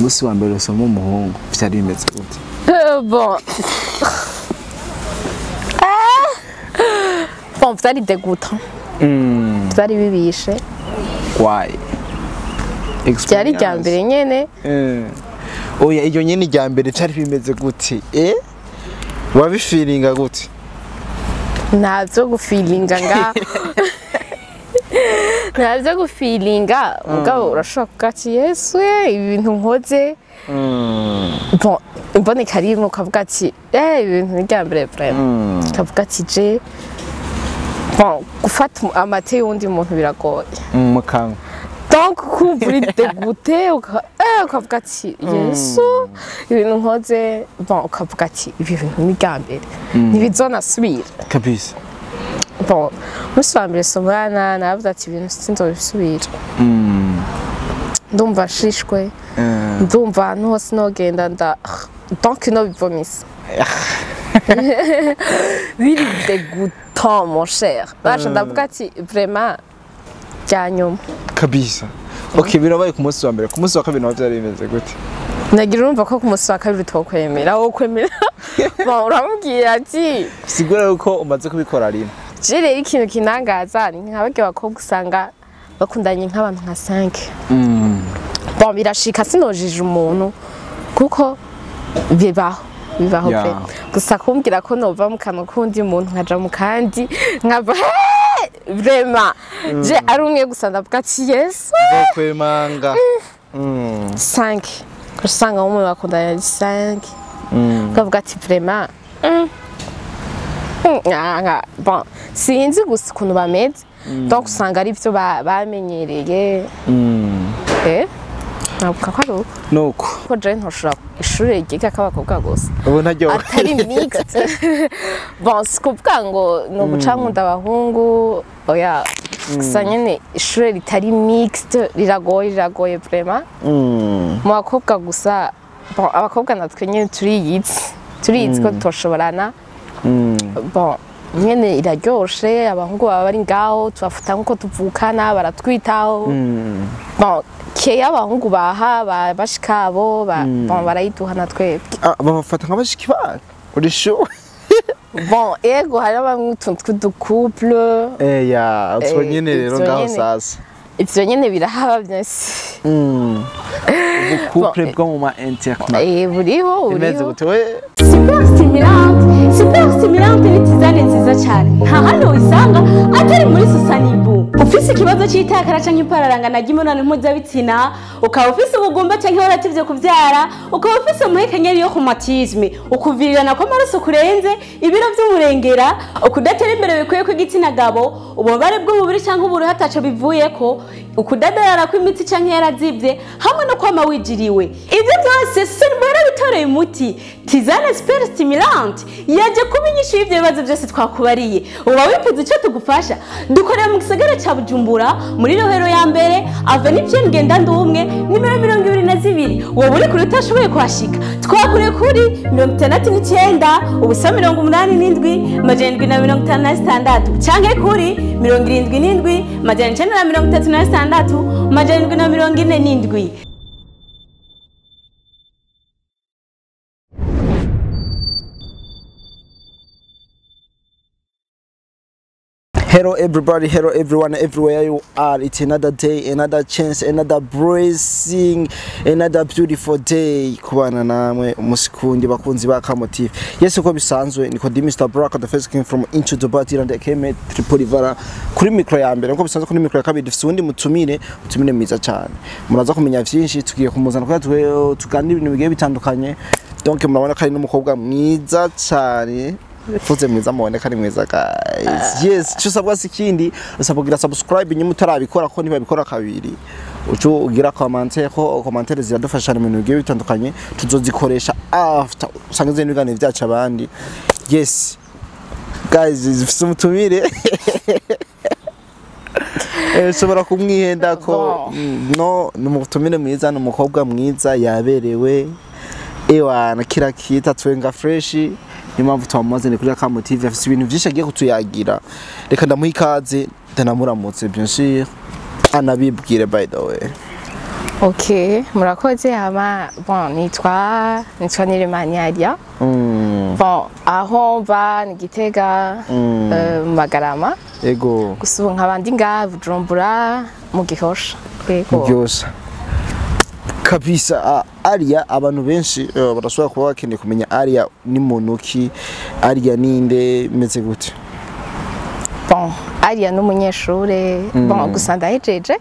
Musi wa mbere usoma umuhungu byari bimeze gute? Bon. Bon, byari dégoûtant. Byari bibishe. Why? Byari rya mbere nyene. Oya iyo nyene rya mbere cyari bimeze gute? Wabifiringa gute? Ntabyo gufilinga nga. Ntabyo gufilinga, mugabo urashobora kugati Yesu ibintu nkoze. Bon, mbone karimo kavuga ati ibintu rya mbere vraiment. Kavuga ati je bon gufata amate y'undi muntu biragoye. Mukanga. Donc kuburi dégoûté ukavuga ati Yesu ibintu nkoze bon ukavuga ati ibintu ni rya mbere. Ntibizonasubira. Kabisa. Bon, musi wa mbere somana navuze ati ibintu sinzobisubira. Ndumva shishwe. Ndumva ahantu hose nogenda donc no bivomisa. Biri dégoûtant mon cher. Basha ndavuga ati vraiment byanyuma. Kabisa. Okay, birabaye ku munsi wa mbere. Ku munsi wa kabiri byari bimeze gute? Nagira urumva ko ku munsi wa kabiri twokwemera wo kwemera. Bon, uramubwira ati sigura uko umaze kubikora rino. Jere ikintu kinangaza ni nk'abake bakobwa usanga bakundanye nk'abantu nka 5. Bon, birashika sinojije umuntu kuko bibaho pe. Gusa kumbwira ko nova mu kanwa kundi muntu nkaja mu kandi nkava vraiment je ari umwe gusa ndavuga ati Yesu kwemanga 5 usanga umwe bakundanye 5 kavuga ati vraiment bon sinzi gusa ukuntu bameze donc usanga ari byo bamenyereye navuga ko ari uko nuko ko je ntoshobora ishuri ryiga k'abakobwa gusa ubu ntajya atari mixed bon sikuvuga ngo no guca nkunda abahungu oya gusa nyene ishuri ritari mixed riragoye vraiment mu bakobwa gusa bon abakobwa natwe nyene turiyizi ko tutoshoborana bon nyene iraryoshe abahungu baba bari ngaho tubafata nkuko tuvukana baratwitaho bon keya abahungu baha bashikabo bon barayiduhana twebwe babafata nk'abashiki bana uri sure bon ego hari abamwe utuntu couple ya utwo nyene rero ngaho sasa ivyo nyene birahaba byose couple bwo mu ma internet buriho imeze gute we super stimulante bitizane nziza cyane nta hano wisanga atari muri Susanibu. Ufise ikibazo cy'itakara canke impararanga na gimona mpuzabitsina, ukaba ufise ubugumba canke warativye kuvyara, ukaba ufise umuhekenyeri yo kumatisme, ukuvirirana kw'amaraso kurenze, ibiro vy'umurengera, ukudatera imbere bikwiye ko igitsina gabo, ububare bw'umubiri canke uburu hataco bivuyeko, ukudadara kw'imitsi canke yarazivye, hamwe no kwama wijiriwe. Ivyo byose Sunbera bitoreye umuti. Tizane super stimulante yaje kubinyisha ivyo bibazo byose twakubariye. Uba wifuza ico tugufasha, dukorera mu gisagara ca Bujumbura muri rohero ya mbere Avenue Pierre Ngenda Ndumwe nimero 22. Wowe uri kuri utashoboye kwashika twakuriye kuri 69 ubusa 87 majendwi na 56 canke kuri 77 majendwi na 36 majendwi na 47. Hello everybody, hello everyone, everywhere you are. It's another day, another chance, another blessing, another beautiful day. Kubana namwe musikundi bakunzi ba Kamotive. Yes, uko bisanzwe niko Mr. Brock, the first came from into the party and came Tripolivara kuri micro ya mbere. Uko bisanzwe kuri micro ya kabiri dufite undi mutumire mwiza cyane. Muraza kumenya vyinshi tugiye kumuzana kwa tuganira ibintu bigiye bitandukanye. Donc murabona ko ari n'umukobwa mwiza cyane. Fuze mwiza mubone kari mwiza guys. Yes, cyusabwa sikindi usabwa subscribe nyuma utarabikora ko ntibabikora kabiri. Uco ugira commentaire ziradufasha mu bintu bigiye bitandukanye tuzozikoresha after usangize n'ibigane byacu abandi. Yes. Guys, zifise umutumire. Sobora kumwihenda ko no numutumire mwiza n'umukobwa mwiza yaberewe. Ewa kira kita twenga fresh. Impamvu twamaze ni kuri Kamotive afite ibintu byinshi agiye kutuyagira. Reka ndamuha ikaze ndanamuramutse bien sûr anabibwire by the way. Okay, murakoze hama bon nitwa Nirimani Alia. Bon aho mva ni Gitega Magarama. Ego. Gusa nkabandi nga Bujumbura mu Gihosha. Mu Gihosha. Kabisa Alia abantu benshi barashobora kuba bakeneye kumenya Alia ni muntu ki, Alia ninde meze gute? Bon, Alia n'umunyeshure, bon gusa ndahejeje.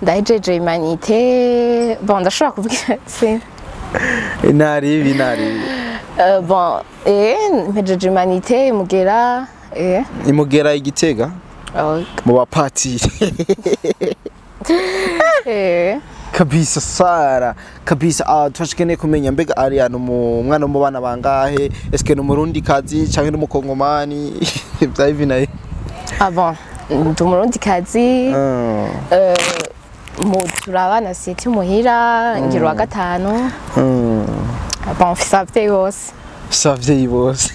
Ndahejeje humanité, bon ndashobora kuvuga se. Nari. Bon, mpejeje humanité imugera Igitega. Mu bapatiri. Kabisa Sara, kabisa twashikene kumenya mbega Alia umwana mu bana bangahe? Eske no murundi kazi canke no mukongomani? Byavi naye. Bon, ndi murundi kazi. Mu turabana siti muhira ngiro wa gatanu. Bon, fisavye bose. Fisavye bose.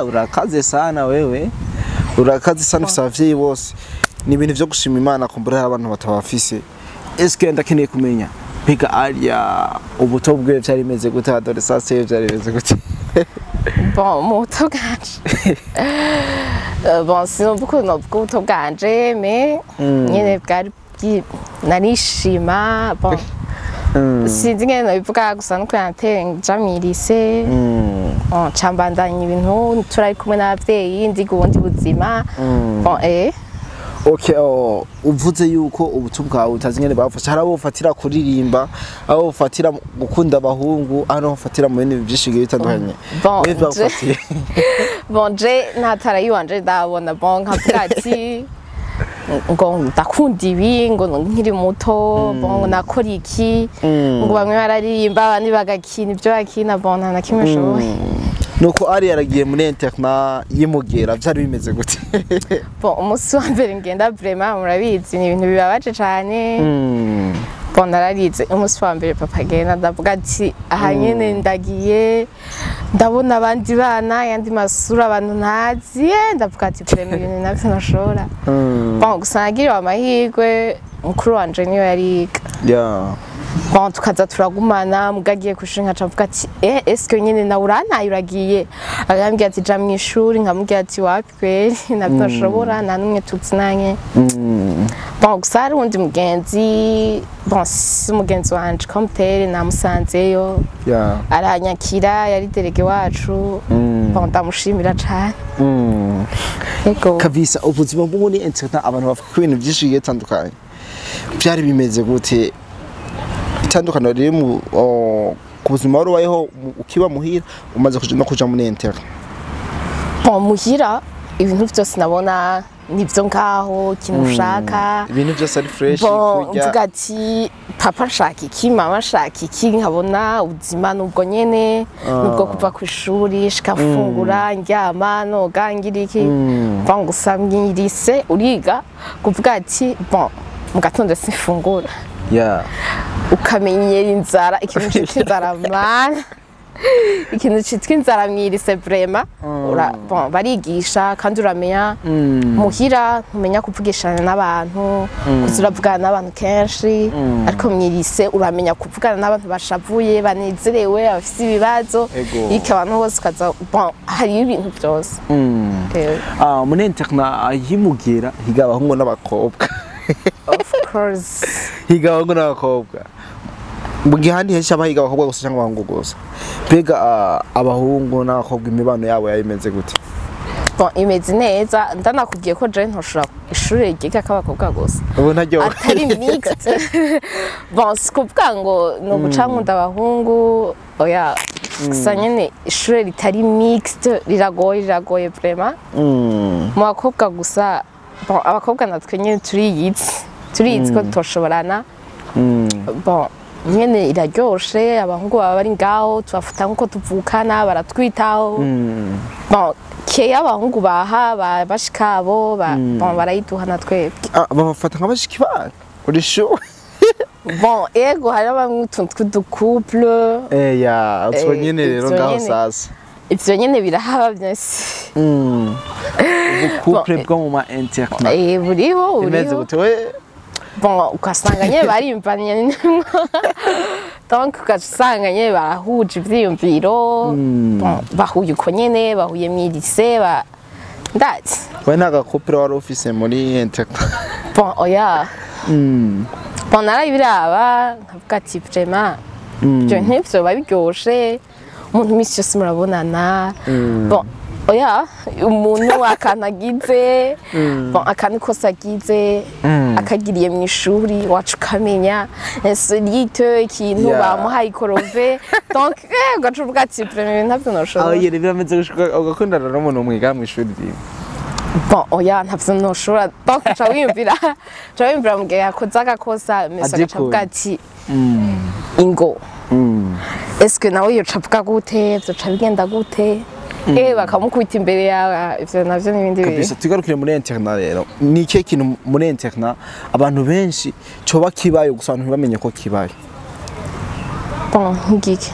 Urakaze sana wewe. Urakaze sana fisavye bose. Ni ibintu byo gushima Imana kumbura abantu batabafise. Eske ndakeneye kumenya mbega Alia ubuto bwe byari meze gute, adolescence byari meze gute? Bon, muto ganje. Bon, sinon beaucoup no buto ganje mais nyene bwari narishima. Bon, sinzi ngene nabivuga gusa no kwantenge jamirise. Chambandanya ibintu turari kumwe n'abavyeyi ndiga ubundi buzima. Bon Okay, uvuze yuko ubutu bwawe utazi ngene bafasha, hari abo ufatira kuririmba, abo ufatira gukunda abahungu, ano ufatira mu bintu byinshi bitandukanye. Bon, je natara yiwanje ndabona bon nka prati ngo ndakunda ibi ngo nkiri muto, bon nakora iki, ngo bamwe bararirimba abandi bagakina ibyo bakina, bon nta kimwe shoboye. Nuko Alia yaragiye muri interna yimugera byari bimeze gute? Bon, umunsi wa mbere ngenda vraiment murabizi ni ibintu bibabaje cyane. Bon nararize umunsi wa mbere papa agenda ndavuga ati aha nyene ndagiye ndabona abandi bana yandi masura abantu ntazi, ndavuga ati vraiment ibintu navyo nashobora. Bon gusa nagiriwe amahirwe mukuru wanje niyo yariga. Bon tukaza turagumana mugagiye kushuri nkaca mvuga ati eske nyene na uranaye uragiye, agambye ati ja mwishuri nkamubwira ati wapi kweri nabitoshobora nta numwe tuzinanye. Bon gusa hari undi mugenzi, bon si umugenzi wanje komtere namusanzeyo aranyakira, yari derege wacu. Bon ndamushimira cane. Kabisa ubuzima bwo muri internet abantu bavuga ko ibintu byinshi bitandukanye byari bimeze gute? Itandukano riri mu kubuzima wari wayeho ukiba muhira umaze kuja muri internet. Bon muhira ibintu byose nabona nibyo ngaho kintu ushaka, ibintu byose ari fresh kurya. Mvuga ati papa nshaka iki, mama nshaka iki, nkabona ubuzima nubwo nyene nubwo kuva ku ishuri shikafungura ndyama noga ngira iki. Bon gusa mwirise uriga kuvuga ati bon mu gatondo sifungura. Ukamenyera inzara, ikintu cyitwa inzara mana, ikintu cyitwa inzara mwirise vraiment. Bon barigisha kandi uramenya muhira ntumenya kuvugishana n'abantu, kuziravugana n'abantu kenshi, ariko mwirise uramenya kuvugana n'abantu bashavuye banezerewe abafite ibibazo, iki abantu bose kaza bon hari ibintu byose. Muri internet yimugera higa abahungu n'abakobwa. Of course. Higa abahungu n'abakobwa. Mugihandi hesha abahiga abakobwa gusa cyangwa abahungu gusa? Mbega abahungu n'abakobwa imibano yabo yayimeze gute? Bon imeze neza, ndanakubwiye ko je ntoshura ishuri ryiga k'abakobwa gusa. Ubu ntajyo atari mixed. Bon sikuvuga ngo no gucankunda abahungu, oya gusa nyene ishuri ritari mixed riragoye vraiment. Mu bakobwa gusa, bon abakobwa natwe nyene turiyizi ko tutoshoborana. Bon nyene iraryoshe, abahungu baba bari ngaho tubafata nkuko tuvukana, baratwitaho. Bon keya abahungu baha bashikabo bon barayiduhana twebwe. Babafata nk'abashiki bana uri sure? Bon ego hari bamwe utuntu tw'udukouple. Utwo nyene rero ngaho sasa ivyo nyene birahaba byose. Ubukouple bwo mu ma internet. Buriho imeze gute we? bon ugasanga nyene barimbanye donc ugasanga nyene barahuje ivyiyumviro bon bahuye uko nyene bahuye mw'ilise ndazi we nta gakopera wari ufise muri internet bon oya bon narabiraba nkavuga ati vraiment byo ntibyo babiryoshe umuntu misi yose murabonana bon oya umuntu akanagize bon akandi kosa agize akagiriye mu ishuri wacu kamenya insolite ikintu bamuhaye ikorove donc ugacuvuga ati vraiment ntabyo noshobora aho yere birameze gushika ugakundana n'umuntu mwiga mu ishuri rimwe bon oya ntabyo noshobora donc cawiyumvira mu gihe yakoze agakosa mese agacavuga ati ingo est-ce que nawe yocavuga gute vyoca bigenda gute bakamukubita imbere yawe ivyo navyo n'ibindi bintu kabisa tugarukire muri internet rero ni ikihe kintu muri internet abantu benshi coba kibaye gusa abantu ntibamenye ko kibaye bon ngiki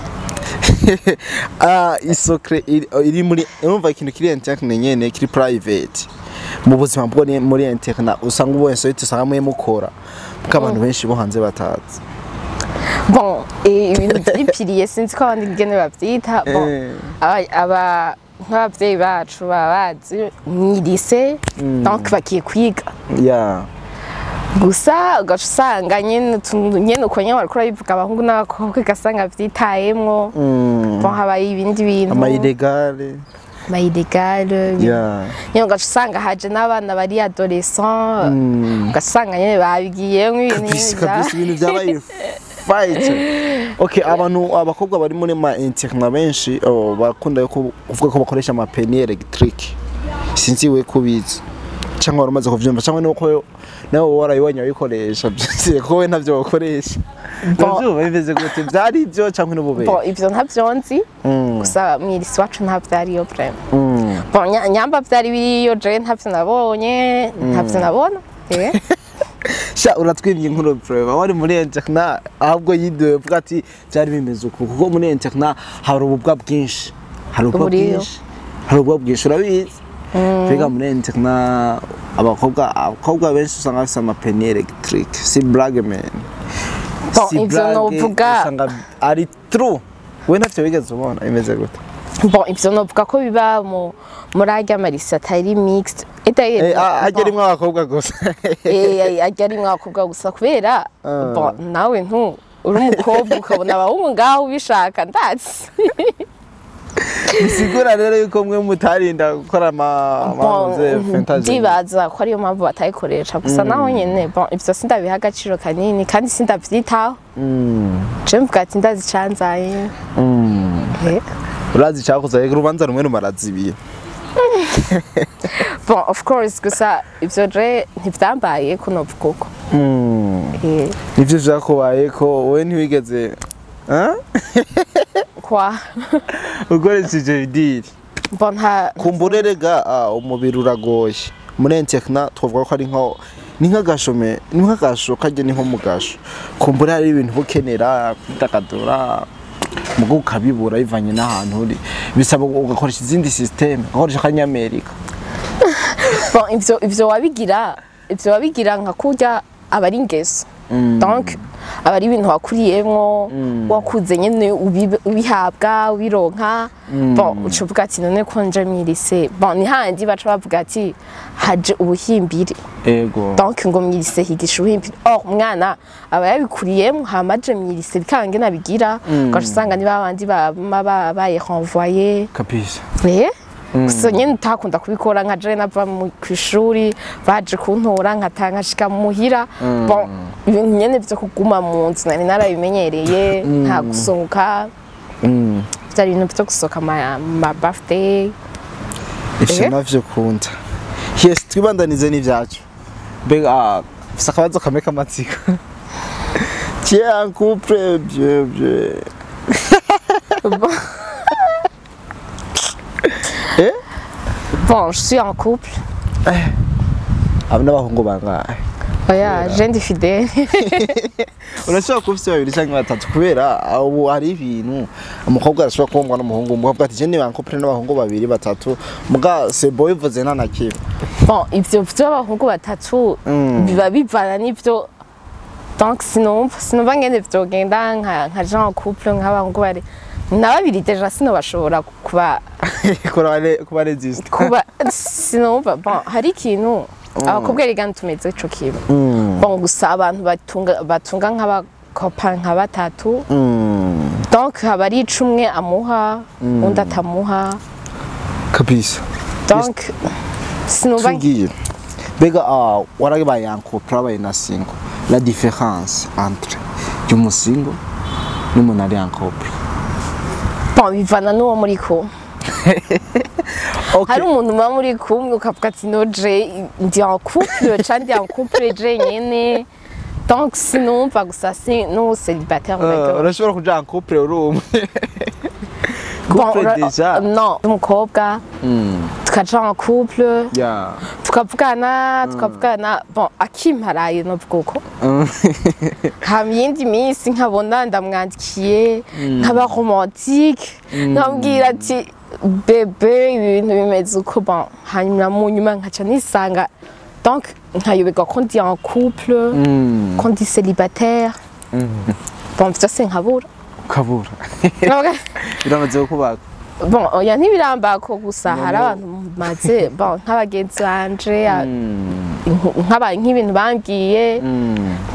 isokre iri muri urumva ikintu kiri internet nyene kiri private mu buzima bwo muri internet usanga ubonye site usanga mukora kuko abantu benshi bo hanze batazi bon ibintu byipiriye sinzi ko abandi ngene bavyita bon aba nk'abavyeyi bacu babazi mw'ilise donc bagiye kwiga gusa ugaca usanga nyene uko nyene bariko barabivuga abahungu n'abakobwa ugasanga vyitayemwo bon habaye ibindi bintu amayilegale nyene ugaca usanga haje n'abana bari adolescent ugaca usanga nyene babigiyemwo ibintu vyabaye fight okay abantu abakobwa bari muri ma internet benshi bakunda kuvuga ko bakoresha ama peni electric sinzi we kubizi cyangwa waramaze kuvyumva cyangwa nuko nawe warayibonye uyikoresha byose ko we ntavyo bakoresha navyo bimeze gute byari byo cyangwa n'ubube bon ivyo ntavyonzi gusa mw'ilisi wacu ntavyariyo vraiment bon nyamba vyari biriyo je ntavyo nabonye ntavyo nabona sha uratwibye inkuru preva wari muri internet ahubwo yidoye vuga ati byari bimeze uko kuko muri internet hari ububwa bwinshi hari ububwa bwinshi urabizi Vega muri internet abakobwa benshi usanga bafite amapeni electric si blague man ivyo novuga usanga ari true we ntavyo bigeze ubona imeze gute bon ivyo novuga ko biba muri arya marisi atari mixed ajya rimwe abakobwa gusa ajya rimwe abakobwa gusa kubera bon nawe uri umukobwa ukabona abahungu ngaho ubishaka ndazi bisigura rero yuko mwe mutarinda gukora amaze fantasy ndibaza ko ariyo mpamvu batayikoresha gusa naho nyene bon ivyo sindabiha agaciro kanini kandi sindavyitaho je mvuga ati ndazi canzaye urazi cyakuzaye urubanza rumwe rumarazibiye bon of course gusa ivyo je ntivyambaye ko novuga uko nivyo vyakubaye ko wowe ntiwigeze kwa ukoresheje vidiri bon kumburerega umubiri uragoye muri internet twavuga ko ari nk'agasho kajye ni nko mu gasho kumbura hari ibintu bukenera kwidagadura mugo ukabibura bivanye n'ahantu uri bisaba ugakoresha izindi system ugakoresha akanyamerika bon ivyo wabigira nka kurya abari ingeso donc abari ibintu wakuriyemwo wakuze nyene ubihabwa ubironka bon ucuvuga ati none ko nje mw'ilise bon ni handi baca bavuga ati haje ubuhimbire donc ngo mw'ilise higisha ubuhimbire umwana aba yabikuriyemwo hamaje mw'ilise bikange nabigira ugaca usanga ni babandi baye renvoyer kabisa gusa nyene utakunda kubikora nka je nava kw'ishuri baje kuntora nkashika muhira bon ibintu nyene vyo kuguma mu nzu nari narabimenyereye nta gusohoka vyari ibintu vyo gusohoka ma birthday ivyo navyo kunda yes twibandanize n'ivyacu mbega fisa akabazo kamwe k'amatsiko tiens un couple bien bon, je suis en couple. N'abahungu bangahe? Oya, je ndi fidèle. Urashobora kuba ufite babiri cyangwa batatu kubera ubu hari ibintu umukobwa arashobora kuba n'umuhungu umukobwa ati je ni couple n'abahungu babiri batatu muga c'est boy bivuze nta nakimwe. Bon, ivyo by'abahungu batatu biba bivana n'ivyo donc sinumva ngene vyogenda nka genre couple nk'abangu bari na babiri deja sinobashobora kuba kuba resist kuba sinumva bon hari ikintu abakobwa rigana tumeze ico kiba bon gusa abantu batunga nk'abakopa nka batatu donc haba ari icumwe amuha undi atamuha kabisa donc sinumva bega warabaye en couple abaye na single la différence entre umusingle n'umuntu ari en couple bon bivana n'uwo muri ko hari umuntu muba muri kumwe ukavuga ati no je ndi en couple cyangwa ndi en couple je nyene donc sinumva gusa no célibataire urashobora kuja en couple uri umwe couple déjà non umukobwa tukaja en couple tukavugana bon akimparaye no bwoko ham yindi minsi nkabona ndamwandikiye nkaba romantique nkambwira ati bebe ibintu bimeze uko bon hanyuma mu nyuma nkaca nisanga donc nkayoberwa ko ndi en couple ko ndi célibataire bon byose nkabura biramaze kubaga bon oya ntibirambako gusa hari abantu maze bon nk'abagenzi banje nk'ibintu bambwiye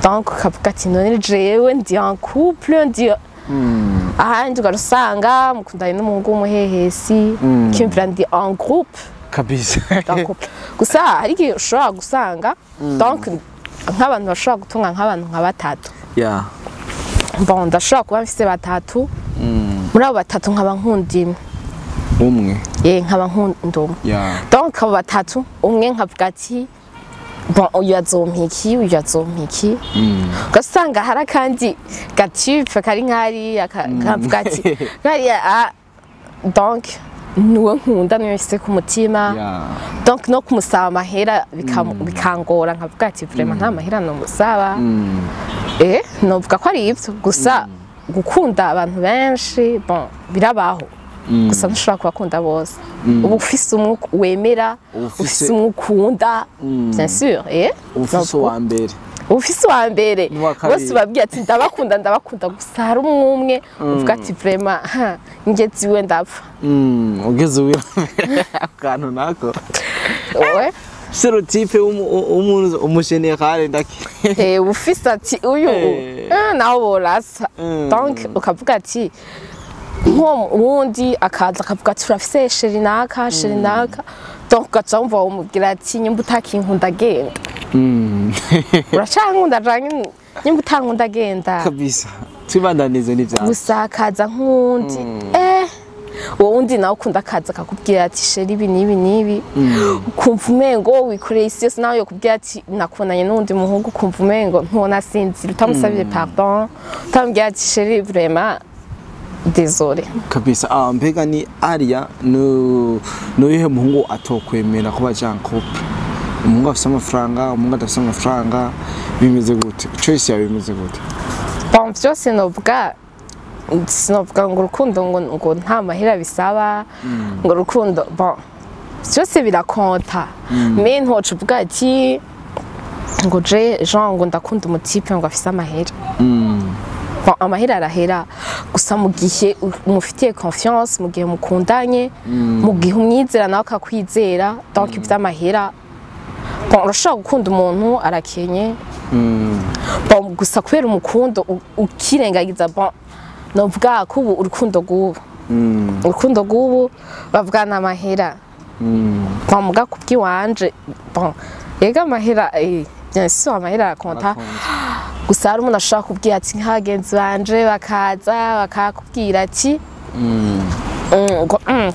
donc kavuga ati none jewe ndi en couple ndi ahandi ugasanga mukundanye n'umuhungu w'umuhehesi kimvira ndi en groupe kabisa gusa hari igihe ushobora gusanga donc nk'abantu bashobora gutunga nk'abantu nka batatu bon ndashobora kuba mfise batatu muri abo batatu nkaba nkunda umwe nkaba nkunda umwe donc abo batatu umwe nkavuga ati bon uyu azompiki ugasanga hari akandi gatipe kari nk'ariya nkavuga ati nkariya donc nuwo nkunda niyo mfise ku mutima donc no kumusaba amahera bikangora nkavuga ati vraiment nta mahera nomusaba novuga ko ari ibyo gusa gukunda abantu benshi bon birabaho gusa ntushobora kubakunda bose uba ufise umwe wemera ufise umwe ukunda bien sûr ufise uwa mbere bose babwiye ati ndabakunda gusa hari umwe uvuga ati vraiment ngeze iwe ndapfa ugeze iwe akantu nako stereotype umuntu umugenerale ndaki ufise ati uyu naho borasa donc ukavuga ati nko uwundi akaza akavuga ati urafise sheri naka donc ugaca wumva wamubwira ati nyimba utakinkunda genda uracankunda canke nyimba utankunda genda kabisa twibandanize n'ivyawe gusa akaza nk'uwundi uwo wundi nawe ukunda akaza akakubwira ati sheri ibi n'ibi ukumva umengo wikoreye isi yose nawe yokubwira ati nakubonanye n'uwundi muhungu ukumva umengo ntubona sinzira utamusabye pardon utamubwira ati sheri vraiment désolé kabisa mbega ni Alia no yihe muhungu atokwemera kuba en couple umuhungu afise amafaranga umuhungu adafise amafaranga bimeze gute choice yawe bimeze gute bon byose sinovuga ngo urukundo ngo nta mahera bisaba ngo urukundo bon byose birakonta mais ntoca uvuga ati ngo je Jean ngo ndakunda umutipe ngo afise amahera bon amahera arahera gusa mu gihe mufitiye confiance mu gihe mukundanye mu gihe umwizera nawe akakwizera donc ivy'amahera bon urashobora gukunda umuntu arakenye bon gusa kubera umukundo ukirengagiza bon novuga ko ubu urukundo rw'ubu bavugana amahera bon muga kubwiwanje bon yega amahera bien sûr amahera arakonta gusa hari umuntu ashobora kubwira ati nk'abagenzi banje bakaza bakakubwira ati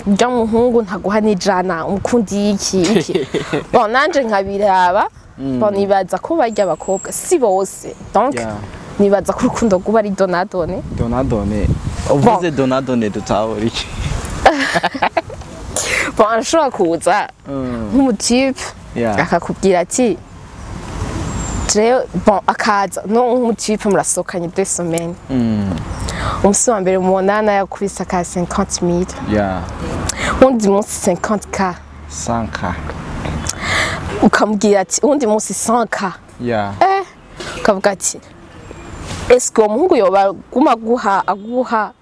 ujya muhungu ntaguha n'ijana umukundi iki bon nanje nkabiraba bon nibaza ko barya abakobwa si bose donc nibaza ko urukundo rw'uba ari donadone uvuze donadone dutahura iki bon ashobora kuza nk'umutipe akakubwira ati bon akaza no nk'umutipe murasohokanye 2 semaines umusi wa mbere umunana yakubise ka 50,000 undi munsi 50k ukamubwira ati undi munsi 100k ukavuga ati est-ce que umuhungu yoba guma aguha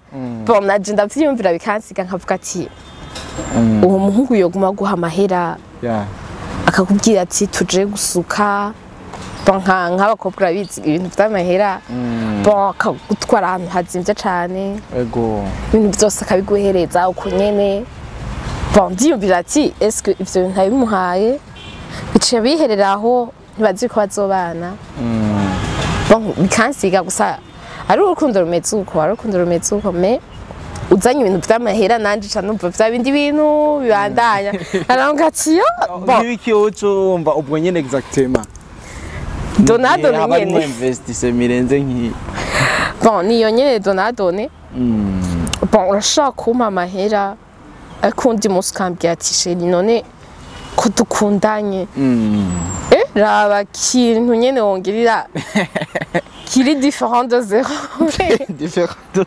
bon naje ndavyiyumvira bikansiga nkavuga ati uwo muhungu yoguma guha amahera akakubwira ati tuje gusuka bon nk'abakobwa urabizi ibintu vy'amahera bon akagutwara ahantu hazimvye cane ego ibintu byose akabiguhereza uko nyene bon ndiyumvira ati est-ce que ivyo bintu abimuhaye biciye bihereraho ntibazi ko bazobana bon bikansiga gusa ari urukundo rumeze uko me uzanye ibintu vy'amahera nanje ca numva vya bindi bintu bibandanya aravuga ati yo bon ibiki ucumva ubwo nyene exactement donado nyene nyene investise mirenze nki bon niyo nyene donado ne bon urashaka kumpa amahera ariko undi munsi ukambwira ati sheri none ko dukundanye raba kintu nyene wongerera kiri différent de zéro différent de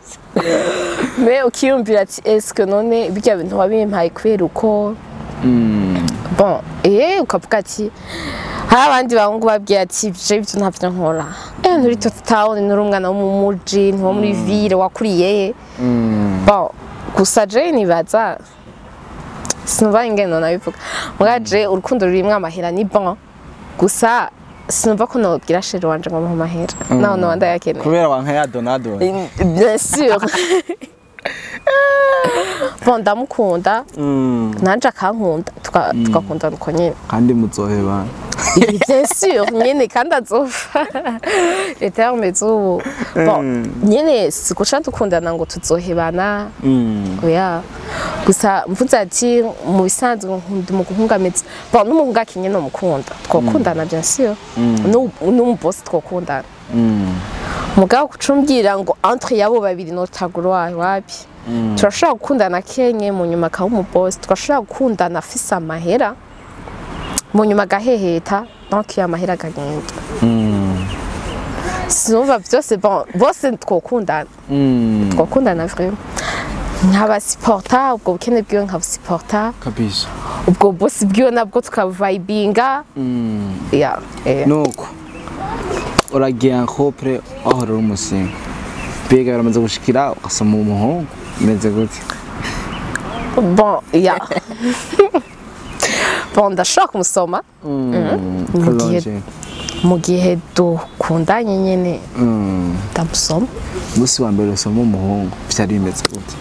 mais ukiyumvira ati est-ce que none bijya bintu wabimpaye kubera uko bon ukavuga ati hari abandi bahungu babwiye ati je ibyo ntavyo nkora nturi town nuri umwana wo mu muji nwo muri ville wakuriye bon gusa je nibaza sinumva ingene nabivuga mugaje urukundo rurimwe amahera ni bon gusa sinumva ko nobwira sheri wanje ngo mu mahera naho no ndayakeneye kubera wanka ya donado bien sûr bon ndamukunda nanje akankunda tukakundana uko nyene kandi muzohebana bien sûr nyene kandi azopfa eterme zubu bon nyene sikuca dukundana ngo tuzohebana oya gusa mvuze ati mu bisanzwe nkunda umuhungu ameze bon n'umuhungu akinye no mukunda twokundana bien sûr n'umubosi twokundana mugabo kucumbwira ngo entre yabo babiri notaguro wapi turashobora gukundana kenye mu nyuma ka umubosi turashobora gukundana afise amahera mu nyuma gaheheta donc ya mahera gagenda sinumva byose bon bose twokundana vraiment nkaba supporta ubwo bukene bwiwe nkaba supporta kabisa ubwo bosi bwiwe nabwo tukavibinga nuko uragiye en couple aho rero umusinga bega baramaze gushikira ugasoma umuhungu meze gute bon bon ndashaka kumusoma mu gihe dukundanye nyene ndamusoma musi wa mbere usoma umuhungu byari bimeze gute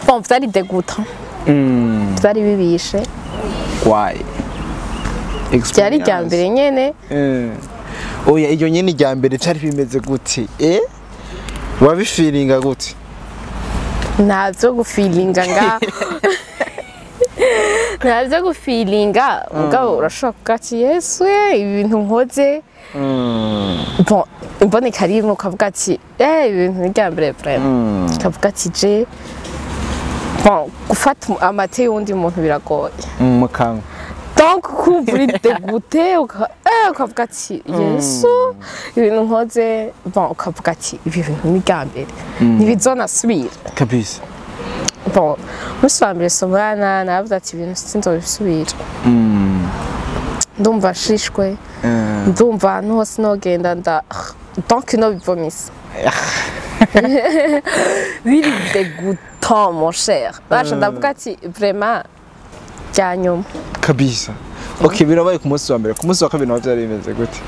bon byari dégoûtant byari bibishe kwaye byari rya mbere nyene oya iyo nyene rya mbere cyari bimeze gute wabifiringa gute ntabyo gufilinga nga ntabyo gufilinga mugabo urashobora kuvuga ati yesu ibintu nkoze bon imboneka rimwe ukavuga ati ibintu ni rya mbere vraiment ukavuga ati je bon gufata amate y'undi muntu biragoye mu kanwa donc kuburi dégoûté ukavuga ati yesu ibintu nkoze bon ukavuga ati ibi bintu ni rya mbere ntibizonasubira kabisa bon musi wa mbere somana navuze ati ibintu sinzobisubira ndumva nshishwe ndumva ahantu hose nogenda donc no bivomisa biri dégoûtant mon cher basha ndavuga ati vraiment byanyuma kabisa okay birabaye ku munsi wa mbere ku munsi wa kabiri naho byari bimeze gute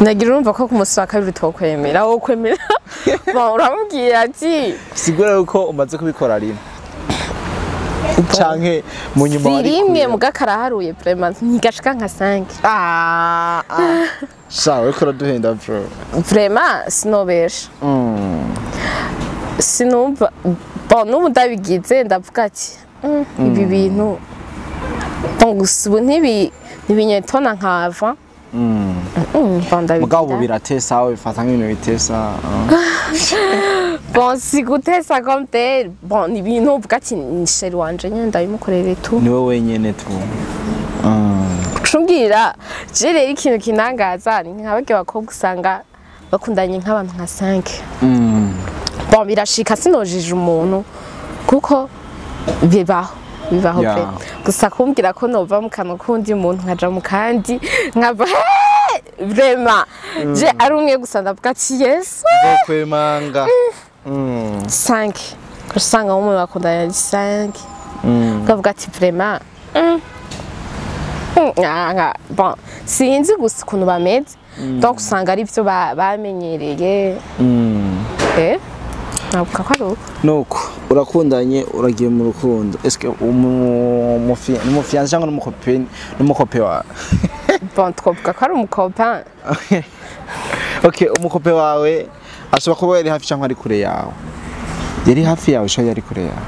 nagira urumva ko ku munsi wa kabiri twokwemera wo kwemera bon uramubwira ati sigura yuko umaze kubikora rimwe canke mu nyuma wari rimwe mugakaraharuye vraiment ntigashika nka 5 sawa uko raduhenda bro vraiment sinobesha sinumva bon n'ubu ndabigize ndavuga ati ibi bintu gusa ubu ntibinyetona nkava mugabo biratesa aho bifata nk'ibintu bitesa bon si gutesa comme tel bon ni ibintu uvuga ati ni sheri wanje nyine ndabimukorere tu niwe wenyene tu kucumbwira je rero ikintu kinangaza ni nk'abake bakobwa usanga bakundanye nk'abantu nka 5 bon birashika sinojije umuntu kuko bibaho Yeah. pe gusa kumbwira ko nova mu kanwa kundi muntu nkaja mu kandi nkava vraiment je ari umwe gusa ndavuga ati yes kwemanga 5 usanga umwe bakundana 5 kavuga ati vraiment bon sinzi gusa ukuntu bameze donc usanga ari byo bamenyereye navuga ko ari uko nuko urakundanye uragiye mu rukundo eske umufiance cyangwa n'umukope wawe bon twavuga ko ari umukopa okay umukope wawe ashobora kuba yari hafi cyangwa ari kure yawe yari hafi yawe cyangwa yari kure yawe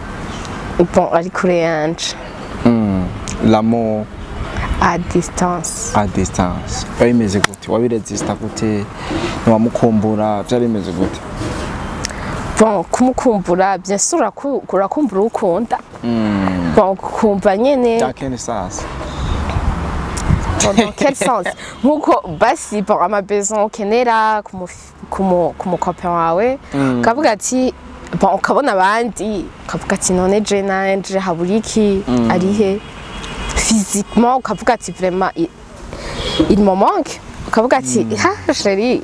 bon ari kure yanje l'amour à distance byari bimeze gute wabiresista gute ntiwamukumbura byari bimeze gute bon kumukumbura bien sûr urakumbura ukunda bon kumva nyene dans quel sens dans quel sens nkuko basi bon ama besoin ukenera kumukopa wawe kavuga ati bon ukabona abandi kavuga ati none je nanje haburiki arihe physiquement ukavuga ati vraiment il me manque ukavuga ati ha chérie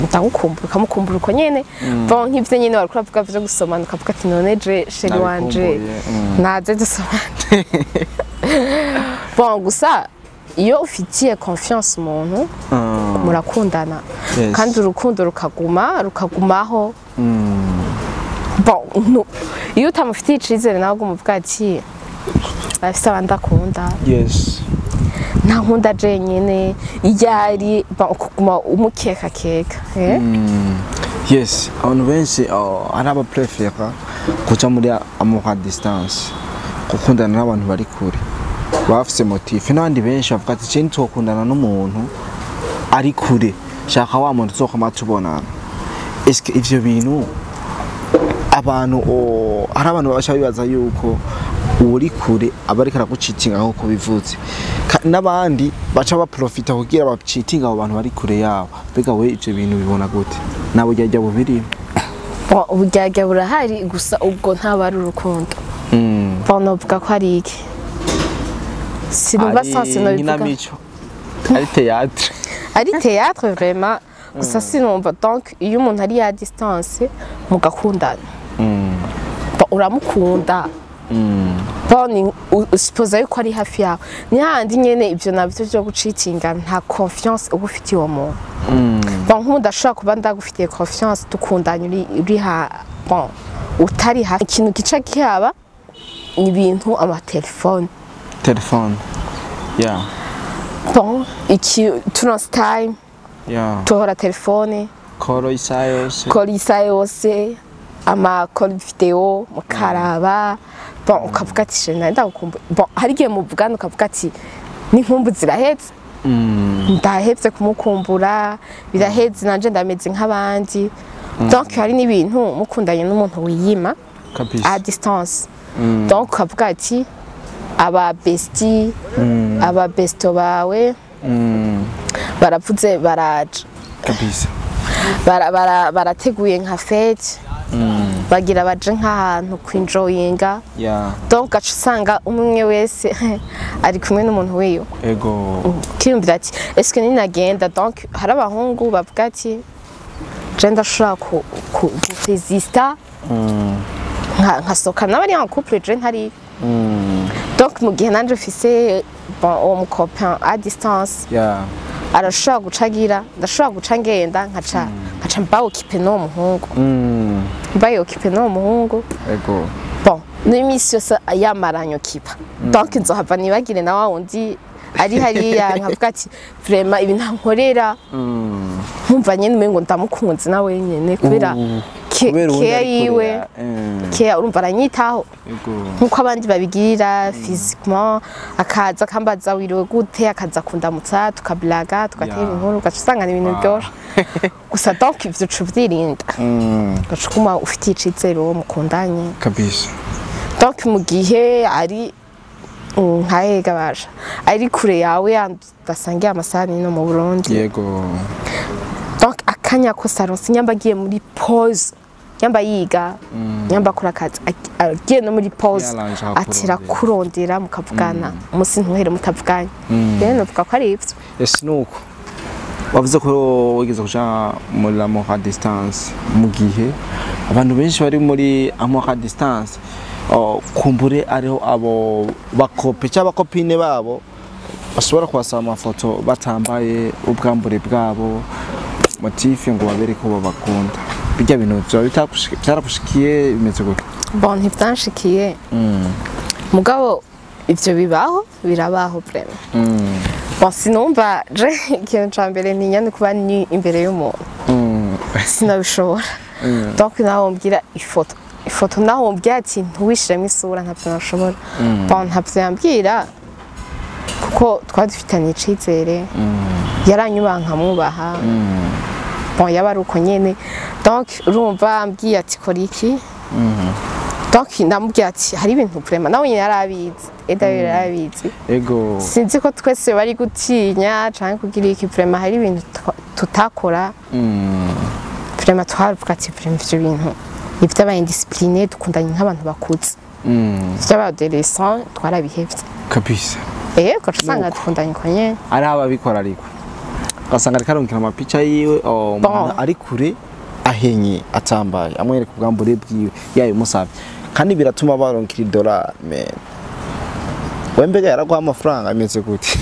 ndagukumbura ukamukumbura uko nyene bon nk'ivyo nyene wari kuravuga vyo gusomana ukavuga ati none je chérie wanje naze dusomane bon gusa iyo ufitiye confiance umuntu murakundana kandi urukundo rukagumaho bon iyo utamufitiye icizere nawe umuvuga ati afise abandi akunda yes nta nkunda jenyine iyari kuguma umukeka yes abantu benshi ari abaprefera kuja muri amour à distance gukundana n'abantu bari kure bafise motif n'abandi benshi bavuga ati je ntokundana n'umuntu ari kure shaka wa muntu uzokoma tubonana eske ivyo bintu abantu hari abantu babasha bibaza yuko uri kure abareka aragucitinga aho kubivuze n'abandi baca baprofita kugira bacitinga abo bantu bari kure yabo bega we ivyo bintu bibona gute nabo ryajya bubiri uburyarya burahari gusa ubwo ntabari urukundo novuga ko ari iki sinumva sanse nobivuga ari théâtre vraiment gusa sinumva donc iyo umuntu ari ya distance mugakundana uramukunda bon usipoza yuko ari hafi yawe ni handi nyene ivyo navyo byo gucitinga nta confiance uba ufitiye uwo muntu bon nk'udashobora kuba ndagufitiye confiance dukundanye uri bon utari hafi ikintu gica kihaba ni ibintu amatelefone yeah bon iki tunos time yeah tuhora telefone koro isa yose ama call video mukaraba bon ukavuga ati shena ndagukumbuye bon hari igihe muvugana ukavuga ati n'inkumbu zirahetse ndahetse kumukumbura birahetse nanje ndameze nk'abandi donc hari n'ibintu mukundanye n'umuntu wiyima à distance donc ukavuga ati aba bestie aba besto bawe baravuze baraje kabisa barateguye nka fete bagira baje nk'ahantu kwinjoyinga donc gaca usanga umwe wese ari kumwe n'umuntu wiyo kiyumvira ati eske ninagenda donc hari abahungu bavuga ati je ndashobora kuresista nkasohoka n'abari en couple je ntari donc mu gihe nanje mfise uwo mucopain à distance arashobora gucagira ndashobora guca ngenda nkaca mbaokipe n'uwo muhungu mbayokipe n'uwo muhungu bon n'imisi yose yamaranye okipa donc nzohava nibagire na wa wundi ari hariya nkavuga ati vraiment ibi ntankorera nkumva nyene umengo ndamukunze na wenyene kubera care yiwe care urumva aranyitaho nkuko abandi babigirira physiquement akaza akambaza wiriwe gute akaza kundamutsa tukablaga tugatera inkuru gaca usanga ibintu byoshe gusa donc ivyo cuvyirinda gaca kuma ufitiye icizere uwo mukundanye kabisa donc mu gihe ari nkahega basha ari kure yawe dasangiye amasahani no mu Burundi yego donc akanya ko saronse nyambagiye muri pause nyamba yiga nyamba akora akazi agiye no muri pause Yaranje atira kurondera mukavugana umunsi ntuhere mutavuganye rero novuga ko ari ivyo ese nuko wavuze ko wigeze kuja muri amour à distance mu gihe abantu benshi bari muri amour à distance kumbure ariho abo bakope cyangwa abakopine babo bashobora kubasaba amafoto batambaye ubwambure bwabo motife ngo babereke ko babakunda bijya bintu byarakushikiye bimeze gute bon ntibyanshikiye mugabo ivyo bibaho birabaho vraiment bon sinumva je ikintu ca mbere ntinya ni kuba ni imbere y'umuntu sinabishobora donc naho mbwira ifoto naho mbwira ati ntuwishiremo isura ntavyo nashobora bon ntavyo yambwira kuko twari dufitanye icizere yaranyubaha nkamwubaha bon yaba ari uko nyene donc urumva ambwiye ati kora iki donc ndamubwiye ati hari ibintu vraiment nawe nyine yarabizi yarabizi ego sinzi ko twese bari gutinya canke kugira iki vraiment hari ibintu tutakora vraiment twavuga ati vraiment ivyo bintu ivy'aba indiscipliné dukundanye nk'abantu bakuze ivy'aba adolescent twarabihevye kabisa ko usanga dukundanye ko nyene ari ababikora ariko ugasanga ariko arongera amapica yiwe umuntu ari kure ahenye atambaye amwereka ubwambure bwiwe yayo musavye kandi biratuma baronkira idolari men wembega yaraguha amafaranga ameze gute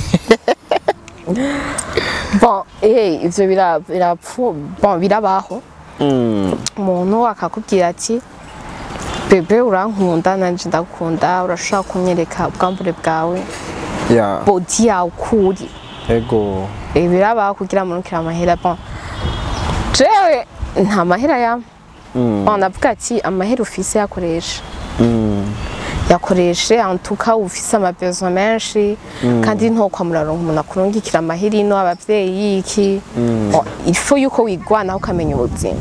bon ivyo birabaho umuntu akakubwira ati bebe urankunda nanje ndagukunda urashaka kunyereka ubwambure bwawe bodi yawe ukuri ego birabaho kugira murukira amahera bon jewe nta mahera ya navuga ati amahera ufise yakoreshe antuka ufise amabezo menshi kandi ntokwa muraronka umuntu akurungikira amahera ino abavyeyi iki ifu yuko wigwana ukamenya ubuzima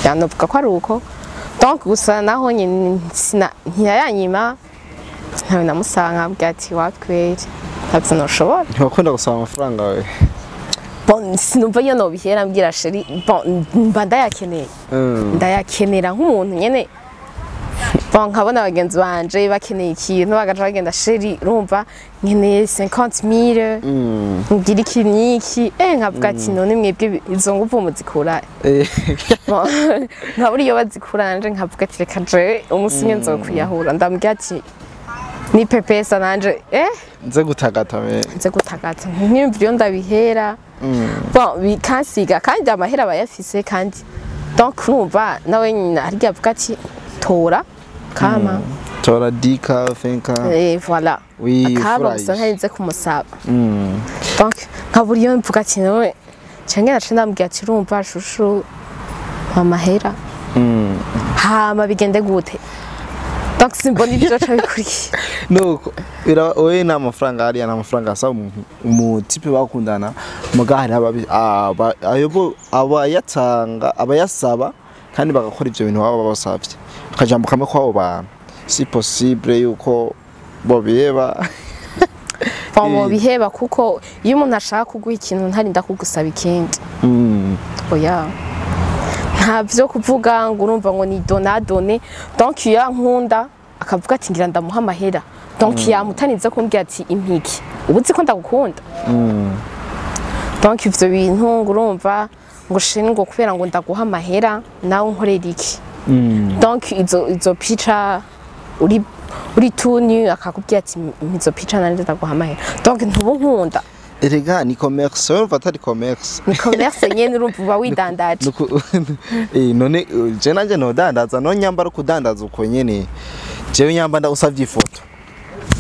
yanovuga ko ari uko donc gusa naho nyine ntiyayanyima ntawe namusanga abwira ati wakweri ntavyo noshobora ntiwakunda gusaba amafaranga we bon sinumva iyo nobihera mbwira sheri bon mba ndayakenera nk'umuntu nyene bon nkabona abagenzi banje bakeneye ikintu bagaca bagenda sheri urumva nkeneye 50,000 ngira iki niki nkavuga ati none mwebwe izo nguvu muzikura nkabura iyo bazikura nanje nkavuga ati reka jewe umunsi nyene nzokwiyahura ndambwira ati ni pepesa nanje nze gutagata nk'imvura iyo ndabihera bon bikansiga kandi amahera abayafise kandi donc urumva nawe nyine harya avuga ati tora kama tora dika fenka voilà akaba gusa ntarinze kumusaba donc nkabura iyo mvuga ati nawe canke naca ndambwira ati urumva shushu amahera hama bigende gute donc simbona ibyo cabikurikiye nuko oye nta mafaranga hariya nta mafaranga asaba umutipe bakundana mugahari abayatanga abayasaba kandi bagakora ivyo bintu baba basavye akajambo kamwe kwabo bantu si possible yuko bobiheba kuko iyo umuntu ashaka kuguha ikintu ntarinda kugusaba ikindi oya ntavyo kuvuga ngo urumva ngo ni donadone donc iyo nkunda akavuga ati ngira ndamuha amahera donc yamutanize kumbwira ati impiki ubuzi ko ndagukunda donc ivyo bintu ngo urumva ngo shingo kubera ngo ndaguha amahera nawe nkorera iki donc izo pica uri tuni akakubwira ati izo pica nanje ndaguha amahera donc ntubu nkunda erega ni commerce urumva atari commerce ni commerce nyene urumva uba widandaje none je nanje nodandaza no nyambara kudandaza uko nyene jewe nyamba ndagusavye ifoto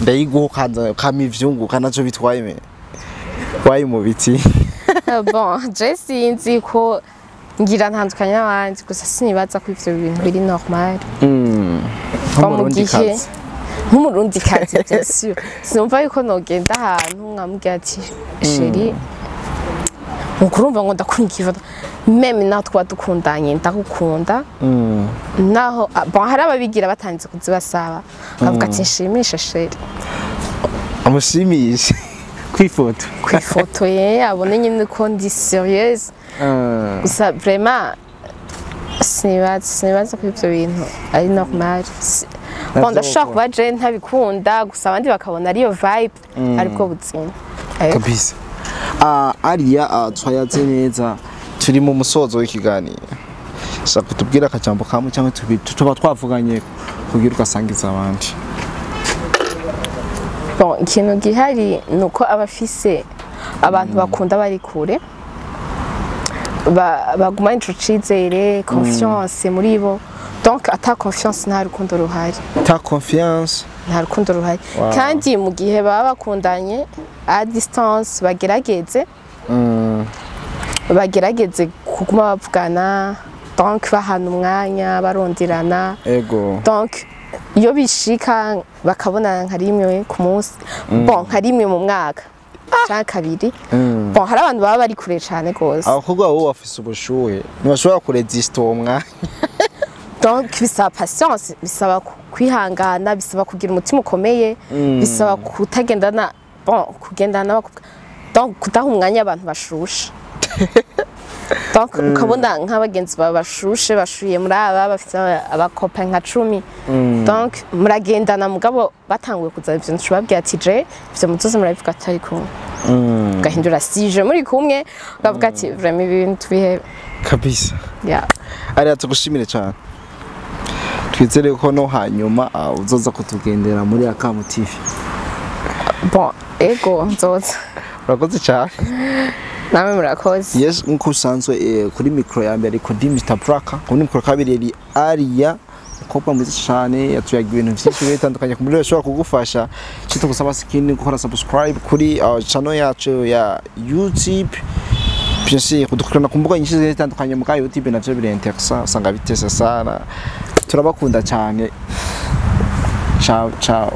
ndayiguha kama ivyunguka naco bitwaye me wayi mu biti bon je sinzi ko ngira ntandukanya abandi gusa sinibaza ko ivyo bintu biri normal nk'umurundi kazi bien sûr sinumva yuko nogenda ahantu nkamubwira ati sheri ukurumva ngo ndakurikiye meme naho twa dukundanye ndagukunda naho bon hari ababigira batanze kuzibasaba nkavuga ati nshimisha sheri amushimisha kwifoto ye abone nyine ko ndi sérieuse gusa vraiment sinibaza ko ivyo bintu ari normal bon ndashaka kuba je ntabikunda gusa abandi bakabona ariyo vibe ariko buzima kabisa. Alia twayaze neza turi mu musozo w'ikiganiro, shaka kutubwira akajambo kamwe cyangwa tubiri tuba twavuganye kugira ugasangiza abandi. Bon ikintu gihari nuko abafise abantu bakunda bari kure baguma ico cizere confiance muri bo, donc ata confiance nta rukundo ruhari, Ta confiance nta rukundo ruhari. Kandi mu gihe baba bakundanye a distance bagerageze kuguma bavugana, donc bahana umwanya baronderana, ego donc iyo bishika bakabona nka rimwe ku munsi, bon nka rimwe mu mwaka canke kabiri, bon hari abantu baba bari kure cane gose, abakobwa bo bafise ubushuhe ntibashobora kuresista uwo mwanya. donc bisaba patience, bisaba kwihangana, bisaba kugira umutima ukomeye, bisaba kutagendana, bon kugendana, donc kudaha umwanya abantu bashushe. Donc ukabona nk'abagenzi bawe bashushe bashuye muri aba bafite abakopa nka 10, donc muragendana mugabo batanguye kuza ivyo ntubabwira ati je ivyo muzoze murabivuga atari kumwe, gahindura sije muri kumwe bavuga ati vraiment ibintu bihe kabisa. Yeah. Alia tugushimire cyane, twizere ko no hanyuma uzoza kutugendera muri Akamu TV. Bon ego nzoza. Urakoze cyane. Namwe murakoze. Yes, nkuko usanzwe kuri micro ya mbere ko di Mr Braka, kuri micro kabiri yari Alia, umukobwa mwiza cyane yatuyaga ibintu byinshi bitandukanye kumuri bashobora kugufasha. Cyo gusaba skin gukora subscribe kuri channel yacu ya YouTube. Bien sûr, kudukurana ku mbuga nyinshi zitandukanye mu YouTube navyo birenteresa, usanga bitese sana. Turabakunda cyane. Ciao ciao.